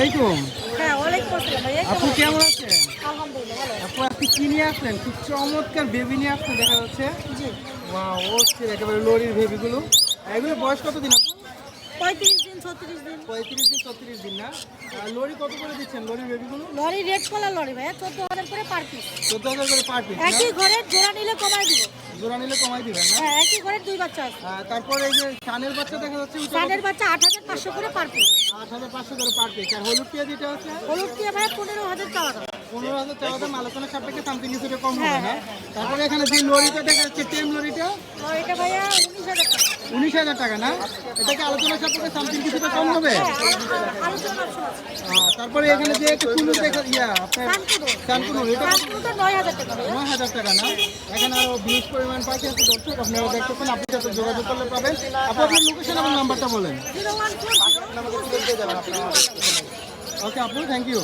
আলাইকুম। হ্যাঁ, ওয়ালাইকুম আসসালাম ভাইয়া। আপু কেমন আছেন? আলহামদুলিল্লাহ ভালো। আপু আজকে কি নিয়ে আসলেন? খুব চমৎকার বেবি নিয়ে আসছেন দেখা যাচ্ছে। জি। ওয়াও, হচ্ছে একেবারে লরির বেবিগুলো। এগুলো বয়স কতদিন আপু? 35 দিন 36 দিন। 35 দিন 36 দিন না? আর লরি কত করে দিচ্ছেন লরির বেবিগুলো? লরি রেড কলার লরি ভাইয়া 14,000 করে পার পিস। 14,000 করে পার পিস না? একই ঘরে জোড়া নিলে কমাই দিব। জোড়া নিলে কমাই দিবেন না? হ্যাঁ, একই ঘরে দুই বাচ্চা আছে। তারপরে এই যে কানের বাচ্চা দেখা যাচ্ছে ওটা সানের বাচ্চা 8,500 করে পার পিস। 8,500 করে পার পিস। আর হলুদ পেঁয়াজ যেটা আছে হলুদ দিয়ে ভাইয়া 15,000 টাকা দাম। 15,000 টাকা দাম, আলোচনা সাপেক্ষে সামথিং কিছুটা কম হবে হ্যাঁ, না? হ্যাঁ, তারপরে এখানে যে লরিটা দেখা যাচ্ছে টেম লরিটা আর এটা ভাইয়া 19,000 টাকা। 19,000 টাকা না? এটাকে আলোচনা সাপেক্ষে সামথিং কিছুটা কম হবে? হ্যাঁ, আলোচনার অপশন আছে। তারপরে এখানে যে একটু কুলু দেখা আপনার কানকুনো। কানকুনো এটা কানকুনোটা 9,000 টাকা ভাইয়া। 9,000 টাকা না? এখানে আরো বিশ পরিমাণ পাখি আছে দর্শক, আপনারা দেখতেছেন, আপনি সাথে যোগাযোগ করলে পাবেন। আপনি আপনার লোকেশন এবং নাম্বারটা বলেন। 0140 ওকে আপু, থ্যাংক ইউ।